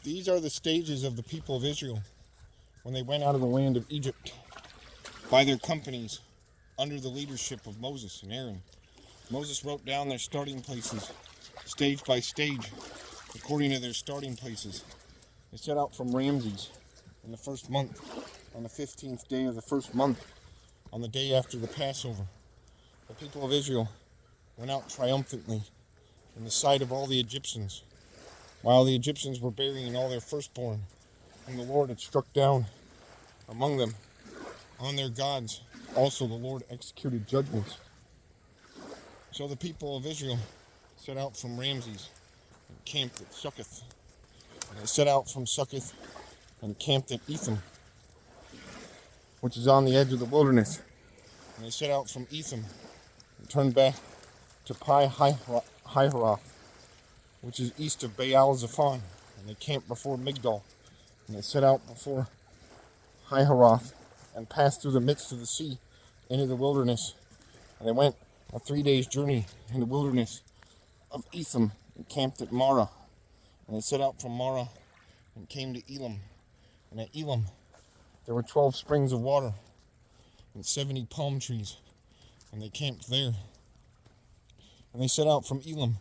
These are the stages of the people of Israel when they went out of the land of Egypt by their companies under the leadership of Moses and Aaron. Moses wrote down their starting places, stage by stage, according to their starting places. They set out from Ramses in the first month, on the 15th day of the first month, on the day after the Passover. The people of Israel went out triumphantly in the sight of all the Egyptians, while the Egyptians were burying all their firstborn, whom the Lord had struck down among them on their gods. Also the Lord executed judgments. So the people of Israel set out from Ramses and camped at Succoth. And they set out from Succoth and camped at Etham, which is on the edge of the wilderness. And they set out from Etham and turned back to Pi-Hahiroth, which is east of Baal-Zephon. And they camped before Migdol. And they set out before Hahiroth and passed through the midst of the sea into the wilderness. And they went a 3 days' journey in the wilderness of Etham and camped at Marah. And they set out from Marah and came to Elam. And at Elam there were 12 springs of water and 70 palm trees. And they camped there. And they set out from Elam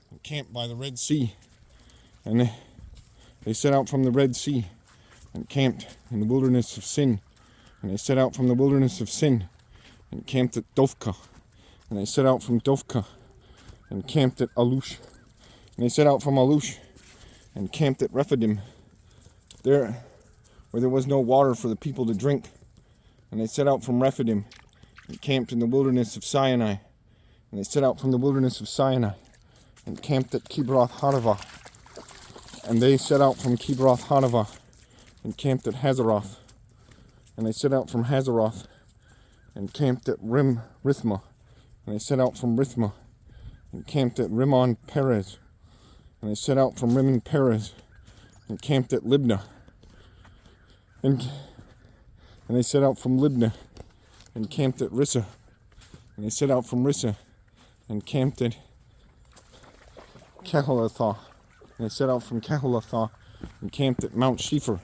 and camped by the Red Sea. And they set out from the Red Sea and camped in the wilderness of Sin. And they set out from the wilderness of Sin and camped at Dophkah. And they set out from Dophkah and camped at Alush. And they set out from Alush and camped at Rephidim, there where there was no water for the people to drink. And they set out from Rephidim and camped in the wilderness of Sinai. And they set out from the wilderness of Sinai and camped at Kibroth Hattaavah. And they set out from Kibroth Hattaavah and camped at Hazeroth. And they set out from Hazeroth and camped at Rithmah. And they set out from Rithmah and camped at Rimmon Perez. And they set out from Rimmon Perez and camped at Libnah. And they set out from Libnah and camped at Rissa. And they set out from Rissa and camped at Kehelathah. And they set out from Kehelathah and camped at Mount Shefer.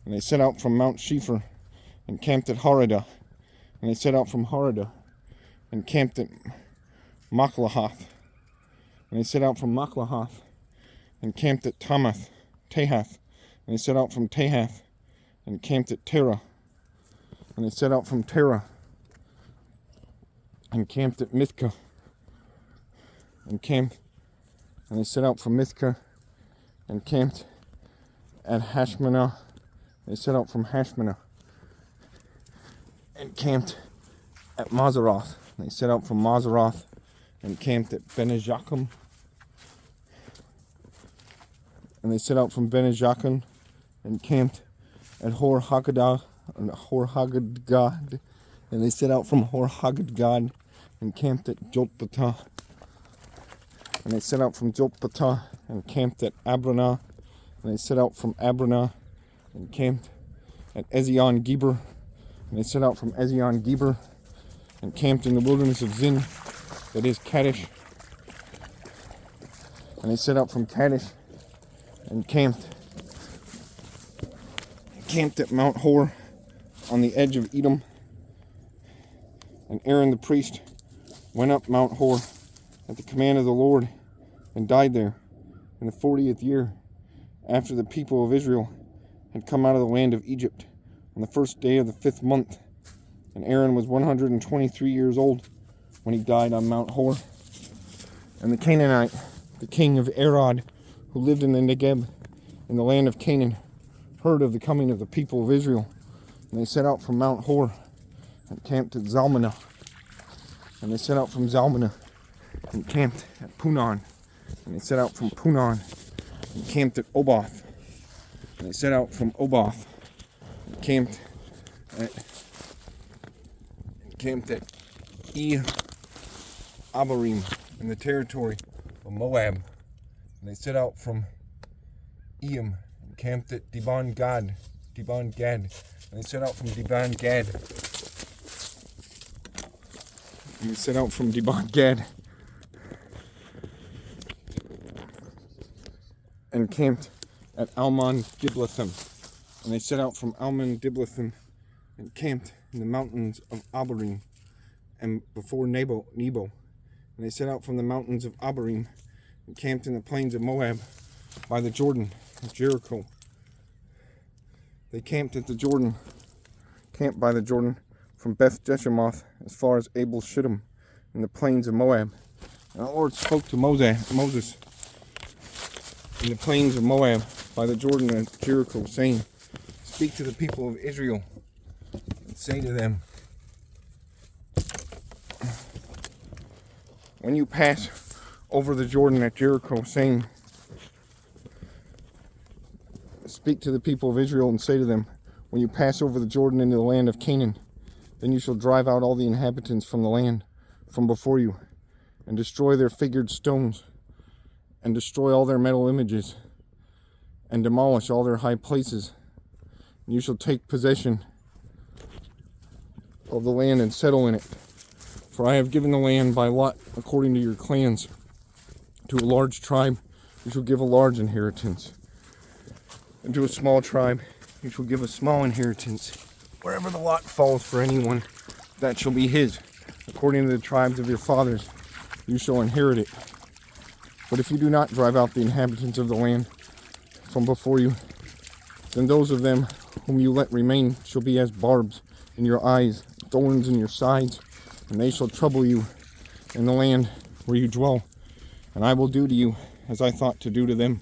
And they set out from Mount Shefer and camped at Haradah. And they set out from Haradah and camped at Machlahath. And they set out from Machlahath and camped at Tahath. And they set out from Tahath and camped at Terah. And they set out from Terah and camped at Mithkah. And they set out from Mithkah and camped at Hashmanah. They set out from Hashmanah and camped at Mazeroth. They set out from Mazeroth and camped at Benejakim. And they set out from Benejakim and camped at Hor Haggadah and Hor Haggadgad. And they set out from Hor Haggadgad and camped at Jotbatah. And they set out from Jotbatah and camped at Abranah. And they set out from Abranah and camped at Ezion Geber. And they set out from Ezion Geber and camped in the wilderness of Zin, that is Kadesh. And they set out from Kadesh and camped at Mount Hor on the edge of Edom. And Aaron the priest went up Mount Hor at the command of the Lord and died there in the 40th year after the people of Israel had come out of the land of Egypt on the first day of the 5th month. And Aaron was 123 years old when he died on Mount Hor. And the Canaanite, the king of Arad, who lived in the Negeb, in the land of Canaan, heard of the coming of the people of Israel. And they set out from Mount Hor and camped at Zalmanah. And they set out from Zalmanah and camped at Punon. And they set out from Punon and camped at Oboth. And they set out from Oboth and camped at Abarim in the territory of Moab. And they set out from Eam and camped at Dibon Gad. And they set out from Dibon Gad. And they set out from Dibon Gad and camped at Almon Diblathim. And they set out from Almon Diblathim and camped in the mountains of Abarim and before Nebo. And they set out from the mountains of Abarim and camped in the plains of Moab by the Jordan at Jericho. They camped by the Jordan from Beth Jeshemoth as far as Abel Shittim in the plains of Moab. And the Lord spoke to Moses in the plains of Moab by the Jordan at Jericho, saying, speak to the people of Israel and say to them, when you pass over the Jordan at Jericho, saying, speak to the people of Israel and say to them, when you pass over the Jordan into the land of Canaan, then you shall drive out all the inhabitants from the land from before you, and destroy their figured stones, and destroy all their metal images, and demolish all their high places. And you shall take possession of the land and settle in it. For I have given the land by lot according to your clans. To a large tribe you shall give a large inheritance, and to a small tribe you shall give a small inheritance. Wherever the lot falls for anyone, that shall be his. According to the tribes of your fathers, you shall inherit it. But if you do not drive out the inhabitants of the land from before you, then those of them whom you let remain shall be as barbs in your eyes, thorns in your sides, and they shall trouble you in the land where you dwell. And I will do to you as I thought to do to them.